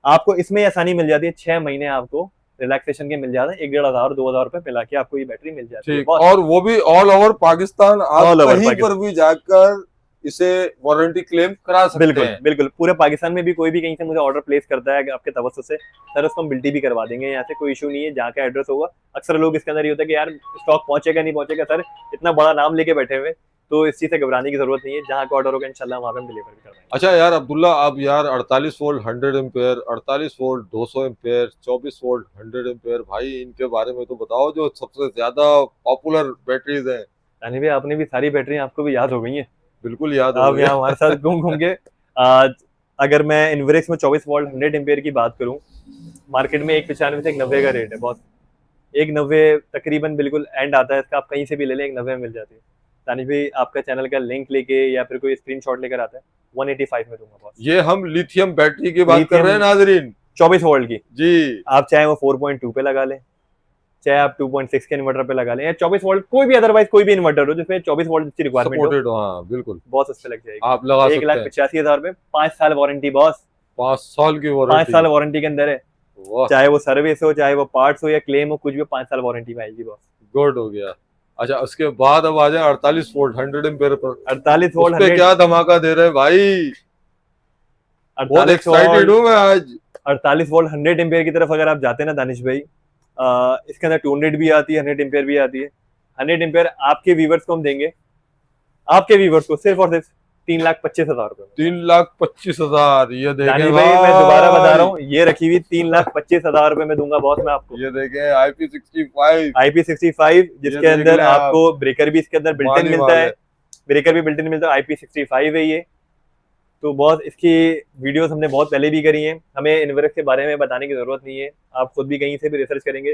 आपको इसमें आसानी मिल जाती है, 6 महीने आपको रिलैक्सेशन के मिल जाते हैं, 1,500-2,000 रुपए मिला के आपको ये बैटरी मिल जाती है, और वो भी ऑल ओवर पाकिस्तान। आप कहीं पर भी जाकर इसे वारंटी क्लेम करा सकते बिल्कुल, हैं। बिल्कुल पूरे पाकिस्तान में भी कोई भी कहीं से मुझे ऑर्डर प्लेस करता है आपके तवज्जो से, सर उसको हम बिल्टी भी करवा देंगे, यहाँ से कोई इशू नहीं है, जहाँ का एड्रेस होगा। अक्सर लोग इसके अंदर ये होता है कि यार स्टॉक पहुंचेगा नहीं पहुंचेगा, सर इतना बड़ा नाम लेके बैठे हुए, तो इस चीज से घबराने की जरूरत नहीं है, जहाँ का ऑर्डर होगा इंशाल्लाह वहाँ पे हम डिलीवर भी कर देंगे। अच्छा यार अब्दुल्ला, आप यार 48 volt 100 ampere, 48 volt 200 ampere, 24 volt 100 ampere, भाई इनके बारे में तो बताओ, जो सबसे ज्यादा पॉपुलर बैटरीज हैं। यानी भाई आपने भी सारी बैटरी आपको भी याद हो गई है? बिल्कुल याद हो आप गई। यहाँ हमारे साथ घूम के अगर मैं इनवरिक्स में 24 वोल्ट 100 एम्पेयर की बात करूँ, मार्केट में 195 से 190 का रेट है बॉस। 190 तकरीबन बिल्कुल एंड आता है इसका, आप कहीं से भी ले लें 190 में मिल जाती है। दानिश भाई आपका चैनल का लिंक लेके या फिर कोई स्क्रीनशॉट लेकर आता है, 185 में दूंगा बॉस। ये हम लिथियम बैटरी की बात कर रहे हैं नाजरीन, 24 वोल्ट की जी। आप चाहे वो 4.2 पे लगा लें, चाहे आप 2.6 के इन्वर्टर पे लगा लें, या 24 वोल्ट कोई भी अदरवाइज कोई भी इन्वर्टर हो जिसमें 24 वोल्ट की रिक्वायरमेंट हो, हाँ बिल्कुल बॉस उस पे लग जाएगी। आप लगा सकते हैं। 1,85,000 में 5 साल वारंटी बॉस, 5 साल की वारंटी। 5 साल वारंटी के अंदर है, चाहे वो सर्विस हो, चाहे वो पार्ट्स हो या क्लेम हो, कुछ भी 5 साल वारंटी में आएगी बॉस। गुड हो गया। अच्छा उसके बाद अब आ जाए 48 वोल्ट 100 एम्पेयर पर। 48 वोल्ट पे क्या धमाका दे रहे हैं भाई? बहुत 48 एक्साइटेड हूँ मैं आज। 48 वोल्ट 100 एम्पियर की तरफ अगर आप जाते हैं ना दानिश भाई, इसके अंदर 200 भी आती है, 100 एम्पियर भी आती है। 100 एम्पियर आपके व्यूवर्स को हम देंगे, आपके व्यूवर्स को सिर्फ और सिर्फ 3,25,000 रुपए में। 3,25,000, ये देखें दानिश भाई मैं दोबारा बता रहा हूँ, ये रखी हुई 3,25,000 रुपए में दूंगा बॉस मैं आपको। ये देखें IP65, IP65 जिसके देख अंदर लें आप। आपको ब्रेकर भी इसके अंदर बिल्ट माल इन ही मिलता माल है, ब्रेकर भी बिल्ट इन मिलता है। IP65 है ये। तो बहुत इसकी वीडियोस हमने बहुत पहले भी करी हैं, हमें इन्वर्क्स के बारे में बताने की जरूरत नहीं है, आप खुद भी कहीं से भी रिसर्च करेंगे,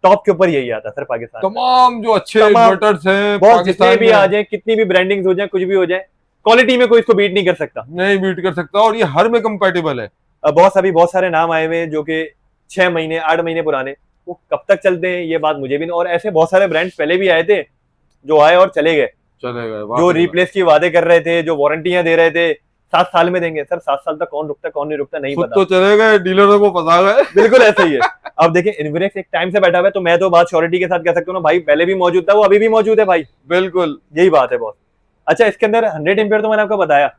टॉप के ऊपर यही आता है सर पाकिस्तान में। तमाम जो अच्छे तमाम इन्वर्टर्स हैं बहुत जितने पाकिस्तान भी में, आ जाए, कितनी भी ब्रांडिंग हो जाए, कुछ भी हो जाए, क्वालिटी में कोई इसको बीट नहीं कर सकता। नहीं बीट कर सकता, और ये हर में कंपैटिबल है। बहुत अभी बहुत सारे नाम आए हुए हैं जो कि 6 महीने 8 महीने पुराने, वो कब तक चलते हैं ये बात मुझे भी नहीं। और ऐसे बहुत सारे ब्रांड्स पहले भी आए थे जो आए और चले गए, चले गए, जो रिप्लेस की वादे कर रहे थे, जो वारंटियां दे रहे थे 7 साल में देंगे। सर 7 साल तक कौन रुकता कौन नहीं रुकता नहीं खुद पता। तो चले गए, डीलरों को फंसा गए। बिल्कुल ऐसा ही है। अब देखिए इन्वर्क्स एक टाइम से बैठा हुआ है, तो मैं तो बात श्योरिटी के साथ कह सकता हूँ ना भाई, पहले भी मौजूद था, वो अभी भी मौजूद है भाई। बिल्कुल, यही बात है बॉस। अच्छा इसके अंदर 100 एम्पियर तो मैंने आपको बताया,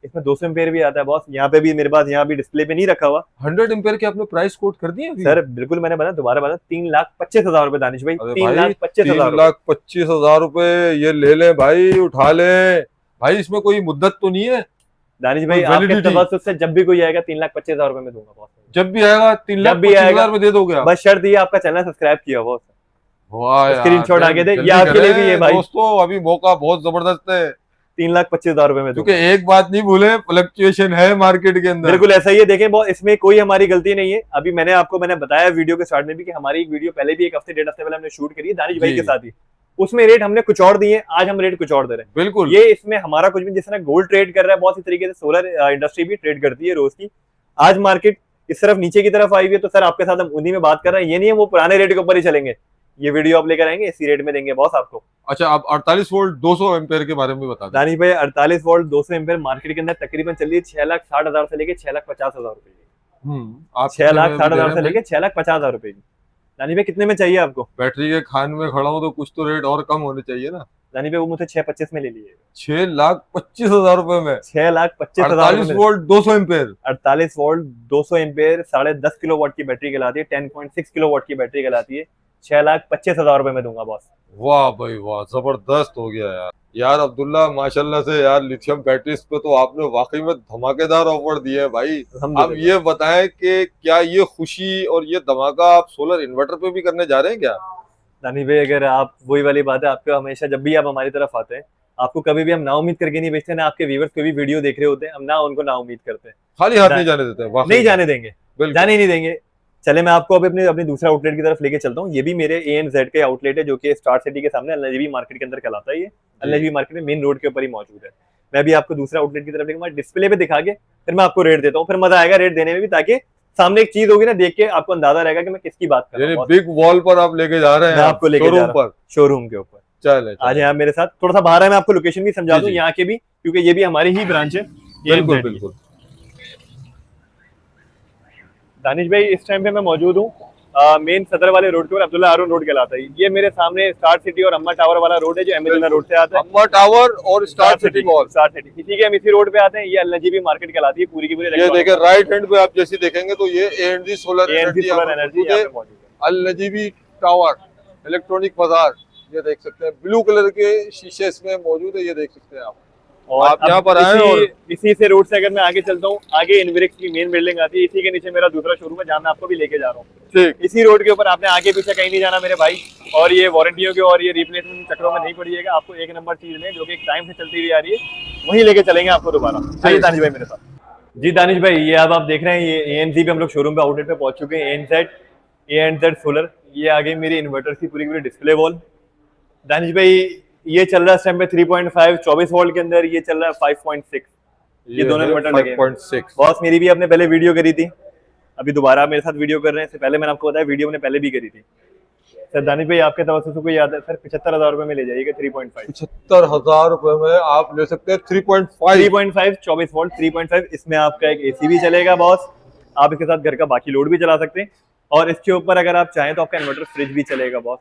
इसमें 200 एम्पियर भी आता है बॉस। यहाँ पे भी मेरे पास, यहाँ भी डिस्प्ले पे नहीं रखा हुआ 100 एम्पेयर के आपने प्राइस कोट कर दिए अभी? सर। बिल्कुल मैंने बताया, दोबारा बताया, 3,25,000 रुपए दानिश भाई, अरे भाई 3,25,000। 3,25,000 रुपए, ये ले लें भाई, उठा लें भाई। इसमें कोई मुद्दत तो नहीं है दानिश भाई? कोई आपके validity? तवज्जुह से जब भी कोई आएगा 3,25,000 रुपए में दूंगा बॉस। जब भी आएगा जब भी आएगा 3,25,000 में दे दोगे आप? बस शर्त ये आपका चैनल सब्सक्राइब किया बॉस। वाह यार, स्क्रीनशॉट आगे दे, जल्दी ये आपके लिए करें भी है भाई। दोस्तों, अभी मौका बहुत जबरदस्त है। 3,25,000 रुपए में क्योंकि दूंगा। एक बात नहीं भूले, फ्लक्चुएशन है मार्केट के अंदर। बिल्कुल ऐसा ही है। देखें बॉस, इसमें कोई हमारी गलती नहीं है। अभी मैंने बताया वीडियो के स्टार्ट में भी कि हमारी एक वीडियो पहले भी एक हफ्ते 1.5 हफ्ते पहले हमने शूट करी है दानिश भाई जी। के साथ ही, उसमें रेट हमने कुछ और दिए, आज हम रेट कुछ और दे रहे हैं। बिल्कुल, ये इसमें हमारा कुछ भी, जिस तरह गोल्ड ट्रेड कर रहा है बहुत इस तरीके से सोलर इंडस्ट्री भी ट्रेड करती है रोज की। आज मार्केट इस तरफ नीचे की तरफ आई हुई है, तो सर आपके साथ हम उन्हीं में बात कर रहे हैं। ये नहीं है वो पुराने रेट के ऊपर ही चलेंगे, ये वीडियो आप लेकर आएंगे इसी रेट में देंगे बॉस आपको। अच्छा आप 48 वोल्ट 200 एम्पेयर के बारे में बता दें। दानिश भाई 48 वोल्ट 200 एम्पेयर मार्केट के अंदर तकरीबन चल रही है 6,60,000 से लेके 6,50,000 रुपए की। आप 6,60,000 से लेके 6,50,000 रुपए की। दानिश भाई कितने में चाहिए आपको? बैटरी के खान में खड़ा हूँ तो कुछ तो रेट और कम होने चाहिए ना। दानिश भाई वो मुझसे 6,25 में ले लीजिए। 6,25,000 रुपए में 6,25,000 48 volt 200 ampere. 48 volt 200 ampere 10.5 kilowatt की बैटरी कहलाती है, 10.6 किलोवाट की बैटरी कहलाती है। 6,25,000 रुपए में दूंगा बॉस। वाह भाई वाह, जबरदस्त हो गया यार। यार अब्दुल्ला माशाल्लाह से यार, लिथियम बैटरीज पे तो आपने वाकई में धमाकेदार ऑफर दिए हैं भाई। अब ये बताएं कि क्या ये खुशी और ये धमाका आप सोलर इन्वर्टर पे भी करने जा रहे हैं क्या? दानिश भाई अगर आप, वही वाली बात है, आपको हमेशा जब भी आप हमारी तरफ आते हैं, आपको कभी भी हम ना उम्मीद करके नहीं बेचते, ना आपके व्यूअर्स कोई भी वीडियो देख रहे होते हैं हम ना उनको ना उम्मीद करते हैं। खाली हाथ नहीं जाने देते हैं, नहीं जाने देंगे, जाने ही नहीं देंगे। चले मैं आपको अभी अपनी दूसरा आउटलेट की तरफ लेके चलता हूँ। ये भी मेरे ANZ के आउटलेट है, जो कि स्टार सिटी के सामने अल-नजबी मार्केट के अंदर कहलाता है। ये अल-नजबी मार्केट में मेन रोड के ऊपर ही मौजूद है। मैं भी आपको दूसरा आउटलेट की तरफ लेके डिस्प्ले पे दिखा के फिर मैं आपको रेट देता हूँ, फिर मजा आएगा रेट देने में भी, ताकि सामने एक चीज होगी ना, देख के आपको अंदाजा रहेगा कि मैं किसकी बात कर रहा हूँ। बिग वॉल पर आप लेके जा रहे हैं, आपको लेके शोरूम पर, शोरूम के ऊपर। चले आज यहाँ मेरे साथ थोड़ा सा बाहर है, मैं आपको लोकेशन भी समझा दूं यहाँ के भी, क्योंकि ये भी हमारी ही ब्रांच है। बिल्कुल बिल्कुल। दानिश भाई इस टाइम पे मैं मौजूद हूँ मेन सदर वाले रोड के ऊपर, अब्दुल्ला हारून रोड कहलाता है। ये मेरे सामने स्टार सिटी और अम्मा टावर वाला रोड है, जो एमेजोना रोड से आता है। अम्मा टावर और star city mall, star city, इसी के हम इसी रोड पे आते हैं। ये अल-नजीबी मार्केट कहलाती है पूरी की पूरी। ये देखें राइट हैंड पे आप जैसे देखेंगे तो ये ANZ सोलर एनर्जी मौजूद है। अल-नजीबी टावर इलेक्ट्रॉनिक बाजार, ये देख सकते हैं, ब्लू कलर के शीशे इसमें मौजूद है, ये देख सकते हैं आप। और आप यहाँ पर आए और इसी से रोड से अगर मैं आगे चलता हूँ, आगे इन्वर्क्स की मेन बिल्डिंग आती है, इसी के नीचे मेरा दूसरा शोरूम है, जहाँ मैं आपको भी लेके जा रहा हूँ। ठीक इसी रोड के ऊपर, आपने आगे पीछे कहीं नहीं जाना मेरे भाई। और ये वारंटियों के और ये रिप्लेसमेंट चक्रों में नहीं पड़िएगा। आपको एक नंबर चीज लें जो कि एक टाइम से चलती हुई आ रही है, वही लेके चलेंगे आपको दोबारा। आइए दानिश भाई मेरे साथ। जी दानिश भाई, ये अब आप देख रहे हैं, ये ANZ पे हम लोग शोरूम पे आउटलेट पे पहुंच चुके हैं। ANZ सोलर, ये आ गई मेरी इन्वर्टर की पूरी पूरी डिस्प्ले वॉल। दानिश भाई ये चल रहा है इस टाइम पे 3.5 24 वोल्ट के अंदर, ये चल रहा है 5.6। ये दोनों इन्वर्टर लगे हैं। 5.6 बॉस मेरी भी आपने पहले वीडियो करी थी, अभी दोबारा मेरे साथ वीडियो कर रहे हैं। इससे पहले मैंने आपको बताया वीडियो मैंने पहले भी करी थी। सर दानिश भाई आपके तरफ से कोई याद है सर? 75,000 रुपए में ले जाइएगा 3.5। 75,000 रुपए में आप ले सकते हैं 3.5 24 वोल्ट 3.5। इसमें आपका एक AC भी चलेगा बॉस, आप इसके साथ घर का बाकी लोड भी चला सकते हैं। और इसके ऊपर अगर आप चाहें तो आपका इन्वर्टर फ्रिज भी चलेगा बॉस।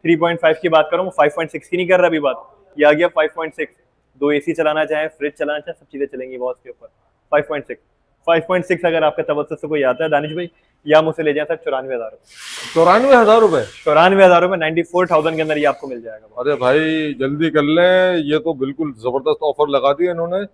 3.5 की बात करूँ, 5.6 की नहीं कर रहा अभी बात, ये आ गया 5.6। 2 AC चलाना चाहे, फ्रिज चलाना चाहे, सब चीजें चलेंगी बॉस के ऊपर। 5.6 5.6 अगर आपके तवज्जुह से कोई आता है दानिश भाई, या मुझसे ले जाए सर 94,000 ₹94,000? 94,000 94,000 के अंदर ये आपको मिल जाएगा। अरे भाई जल्दी कर लें, ये तो बिल्कुल जबरदस्त ऑफर लगा दिया इन्होंने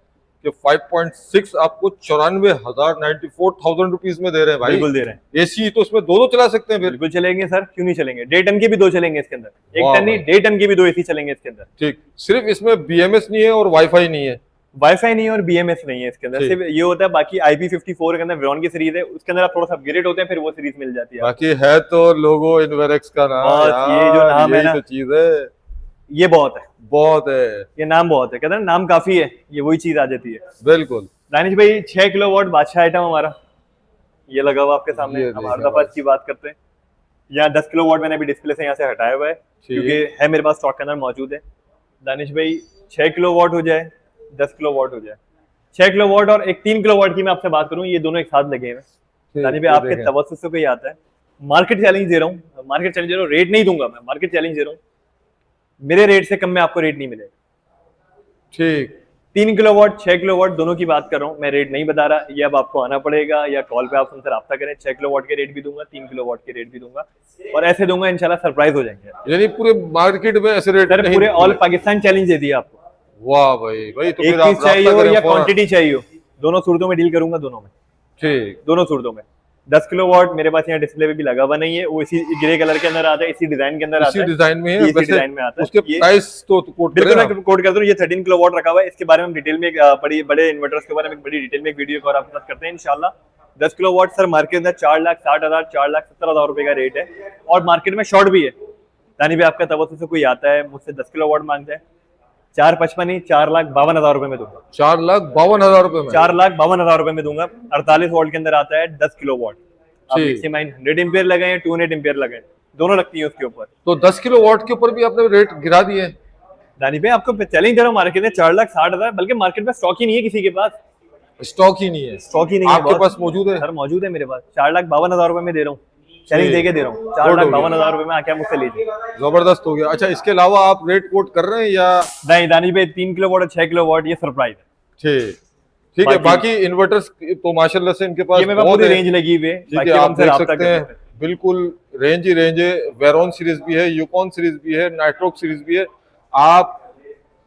कि 5.6 आपको 94,000 94,000 रुपीज में दे रहे हैं भाई। बिल्कुल दे रहे हैं। एसी तो इसमें दो चला सकते हैं फिर। बिल्कुल चलेंगे सर, क्यों नहीं चलेंगे। 1.5 टन के भी 2 चलेंगे इसके अंदर, 1 वाह टन नहीं भाई। 1.5 टन के भी 2 एसी चलेंगे इसके अंदर। ठीक, सिर्फ इसमें BMS नहीं है और वाईफाई नहीं है। वाईफाई नहीं है और BMS नहीं है इसके अंदर, ठीक। सिर्फ ये होता है। बाकी IP54 के अंदर वेरॉन की सीरीज है, उसके अंदर आप थोड़ा सा अपग्रेड होते हैं, फिर वो सीरीज मिल जाती है। बाकी है तो लोगो इन्वेरेक्स का नाम बस यार, ये जो नाम है यही ना, तो चीज है, ये बहुत है, बहुत है। ये नाम बहुत है, कहते हैं ना नाम काफी है, ये वही चीज आ जाती है। बिल्कुल। दानिश भाई 6 किलोवाट बादशाह आइटम हमारा ये लगा हुआ आपके सामने। ये हम देखें हर दफा इसकी बात करते हैं। यहाँ 10 किलोवाट मैंने अभी डिस्प्ले से यहाँ से हटाया हुआ है, क्योंकि है मेरे पास स्टॉक के अंदर मौजूद है। दानिश भाई 6 किलोवाट हो जाए, 10 किलोवाट हो जाए, 6 किलोवाट और एक 3 किलोवाट की मैं आपसे बात करूँ, ये दोनों एक साथ लगे हुए हैं। दानिश भाई आपके तवज्जुह से कोई आता है, मार्केट चैलेंज दे रहा हूँ, मार्केट चैलेंज दे रहा हूँ, रेट नहीं दूंगा मैं, मार्केट चैलेंज दे रहा हूँ। मेरे रेट से कम में आपको रेट नहीं मिलेगा। ठीक, 3 किलोवाट 6 किलोवाट दोनों की बात कर रहा हूँ, मैं रेट नहीं बता रहा, ये अब आपको आना पड़ेगा या कॉल पे आप उनसे रब्ता करें। 6 किलोवाट के रेट भी दूंगा, 3 किलोवाट के रेट भी दूंगा, और ऐसे दूंगा इंशाल्लाह सरप्राइज हो जाएंगे। यानी पूरे मार्केट में ऐसे रेट सर पूरे ऑल पाकिस्तान चैलेंज दे दिया आपको। वाह भाई भाई, तो एक फिर आप पीस चाहिए राब्ता हो करें या फौरन। क्वांटिटी चाहिए हो, दोनों सूरतों में डील करूंगा, दोनों में, ठीक, दोनों सूरतों में। 10 किलोवाट मेरे पास यहाँ डिस्प्ले पे भी लगा हुआ नहीं है, वो इसी ग्रे कलर के अंदर आता है, इसी डिजाइन के अंदर आता इसी है, डिजाइन में है इसी वैसे। डिजाइन में आता है। उसके ये प्राइस तो कोट बिल्कुल करें मैं कोड करता हूँ, ये 13 किलोवाट रखा हुआ है। इसके बारे में हम डिटेल में बड़ी बड़े इन्वर्टर्स के बारे में बड़ी डिटेल में एक वीडियो और आपके साथ करते हैं इंशाल्लाह। 10 किलोवाट सर मार्केट में 4,60,000 4,70,000 रुपए का रेट है, और मार्केट में शॉर्ट भी है। यानी भी आपका तवज्जुह से कोई आता है मुझसे 10 किलोवाट मांगता है, 4,55 नहीं 4,52,000 रुपए में दूंगा। 4,52,000 रुपए में 4,52,000 रुपए में दूंगा। 48 वोल्ट के अंदर आता है 10 किलोवाट। आप ठीक। इससे 100 एम्पियर लगाए, 200 एम्पियर लगाए, दोनों लगती है उसके ऊपर। तो 10 किलो वॉट के ऊपर भी आपने रेट गिरा दिए। दानी भाई आपको चैलेंज दे रहा हूँ, मार्केट में 4,60,000, बल्कि मार्केट में स्टॉक ही नहीं है किसी के पास, स्टॉक ही नहीं है। स्टॉक ही नहीं है। आपके बहुत- पास मौजूद है? सर मौजूद है मेरे पास, 4,52,000 रुपए में दे रहा हूँ, चैलेंज दे के दे रहा हूँ। 4,52,000 रुपए में आके आप मुझसे लीजिए। जबरदस्त हो गया। अच्छा, इसके अलावा आप रेट कोट कर रहे हैं या? नहीं दानी भाई 3 किलोवाट और 6 किलोवाट ये सरप्राइज है। ठीक, ठीक है। बाकी इन्वर्टर्स तो माशाल्लाह से इनके पास ये मेरे पास बहुत पूरी है। रेंज लगी हुई है, ठीक बाकी है, हम आप हमसे देख राब्ता सकते कर हैं, सकते हैं। बिल्कुल रेंज ही रेंज है। वेरॉन सीरीज भी है, यूकॉन सीरीज भी है, नाइट्रोक सीरीज भी है। आप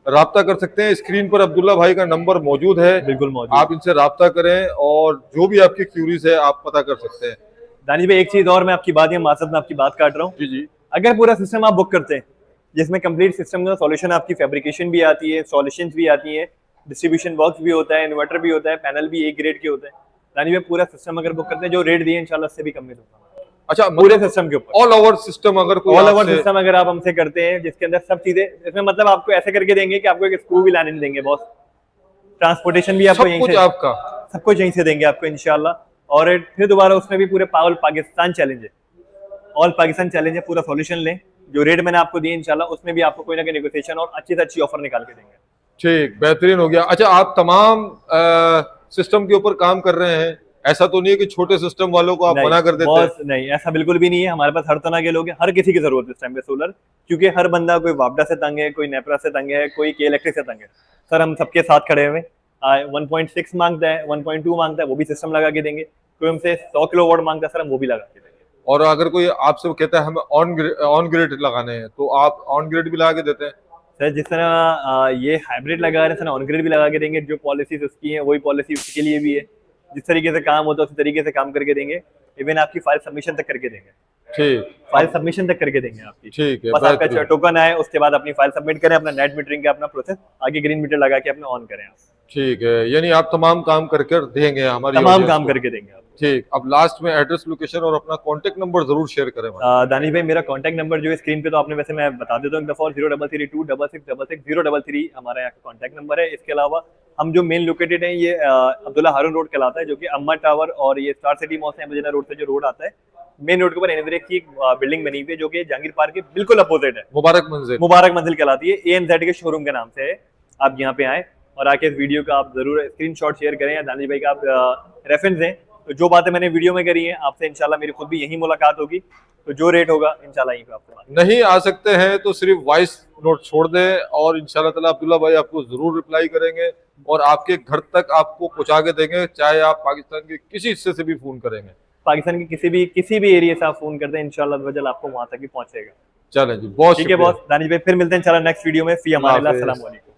राब्ता कर सकते हैं। स्क्रीन पर अब्दुल्ला भाई का नंबर मौजूद है, बिल्कुल मौजूद। आप इनसे राब्ता करें और जो भी आपकी क्यूरीज है आप पता कर सकते हैं। दानी भाई एक चीज और, मैं आपकी बात या मासद में आपकी बात काट रहा हूँ। जी जी। अगर पूरा सिस्टम आप बुक करते हैं, जिसमें कंप्लीट सिस्टम का सॉल्यूशन, आपकी फैब्रिकेशन भी आती है, इंस्टॉलेशन भी आती है, डिस्ट्रीब्यूशन बॉक्स भी होता है, इन्वर्टर भी होता है, पैनल भी एक ग्रेड के होते हैं, दानी भाई पूरा सिस्टम अगर बुक करते हैं, जो रेट दिए इंशाल्लाह उससे भी कम में दूंगा। अच्छा, पूरे सिस्टम के ऊपर ऑल ओवर सिस्टम अगर कोई ऑल ओवर आपसे- सिस्टम अगर आप हमसे करते हैं, जिसके अंदर सब चीजें, इसमें मतलब आपको ऐसे करके देंगे कि आपको एक स्क्रू भी लाने नहीं देंगे बॉस, ट्रांसपोर्टेशन भी आपको सब यहीं कुछ से, आपका सब कुछ यहीं से देंगे आपको इंशाल्लाह। और फिर दोबारा उसमें भी पूरे ऑल पाकिस्तान चैलेंज है, ऑल पाकिस्तान चैलेंज है, पूरा सॉल्यूशन लें। जो रेट मैंने आपको दिए इंशाल्लाह उसमें भी आपको कोई ना कोई नेगोशिएशन और अच्छी से अच्छी ऑफर निकाल के देंगे। ठीक, बेहतरीन हो गया। अच्छा, आप तमाम सिस्टम के ऊपर काम कर रहे हैं, ऐसा तो नहीं है कि छोटे सिस्टम वालों को आप नहीं, मना कर देते हैं? बॉस नहीं, ऐसा बिल्कुल भी नहीं है। हमारे पास हर तरह के लोग हैं, हर किसी की जरूरत है इस टाइम पे सोलर, क्योंकि हर बंदा कोई वापडा से तंग है, कोई नेपरा से तंग है, कोई के इलेक्ट्रिक से तंग है। सर हम सबके साथ खड़े हुए, 1.6 मांगता है, 1.2 मांगता है, वो भी सिस्टम लगा के देंगे। कोई हमसे 100 किलोवाट मांगता है, सर हम वो भी लगा के देंगे। और अगर कोई आपसे कहता है हमें ऑन ग्रिड लगाने हैं, तो आप ऑन ग्रिड भी लगा के देते हैं? सर जिस तरह ये हाइब्रिड लगा रहे हैं, सर ऑन ग्रिड भी लगा के देंगे। जो पॉलिसीज उसकी हैं वही पॉलिसी उसके लिए भी है। जिस तरीके से काम होता है उसी तरीके से काम करके देंगे। इवन आपकी फाइल सबमिशन तक करके देंगे। ठीक, फाइल सबमिशन तक करके देंगे आपकी। ठीक है, बस आपका बेहतरीन। टोकन आए, उसके बाद अपनी फाइल सबमिट करें, अपना नेट मीटरिंग का अपना प्रोसेस आगे ग्रीन मीटर लगा के अपना ऑन करें आप। ठीक है, यानी आप तमाम काम करके देंगे हमारी तमाम audience काम को। करके देंगे आप। ठीक, अब लास्ट में एड्रेस, लोकेशन और अपना कांटेक्ट नंबर जरूर शेयर करें भाई। दानिश भाई मेरा कांटेक्ट नंबर जो है स्क्रीन पे, तो आपने वैसे मैं बता देता हूँ एक दफा, 0332666033 हमारा यहाँ का कांटेक्ट नंबर है। इसके अलावा हम जो मेन लोकेटेड है, ये अब्दुल्ला हारून रोड कहलाता है, जो कि अम्मा टावर और ये स्टार सिटी मॉल से मदीना रोड से जो रोड आता है, मेन रोड के ऊपर एनवरेज की बिल्डिंग बनी हुई है, जो कि जहांगीर पार्क के बिल्कुल अपोजिट है। मुबारक मंजिल। मुबारक मंजिल कहलाती है, ANZ के शोरूम के नाम से है। आप यहाँ पे आए और आके इस वीडियो का आप जरूर स्क्रीनशॉट शेयर करें, या दानिश भाई का आप रेफरेंस दें, तो तो जो बातें मैंने वीडियो में करी हैं आपसे इंशाल्लाह मेरी खुद भी यही मुलाकात होगी, तो जो रेट होगा इंशाल्लाह यहीं पे आपसे बात। नहीं आ सकते हैं तो सिर्फ वॉइस नोट छोड़ दें और इंशाल्लाह ताला अब्दुल्ला भाई आपको जरूर रिप्लाई करेंगे और आपके घर तक आपको पहुंचा के देंगे, चाहे आप पाकिस्तान के किसी हिस्से से भी फोन करेंगे। पाकिस्तान के किसी भी एरिया से आप फोन कर दें इंशाल्लाह वजल आपको वहां तक ही पहुंचेगा। चलें जी, बहुत ठीक है शुक्रिया। बॉस, दानिश भाई फिर मिलते हैं इंशाल्लाह नेक्स्ट वीडियो में। फी अमान अल्लाह, हाफिज। अस्सलाम वालेकुम।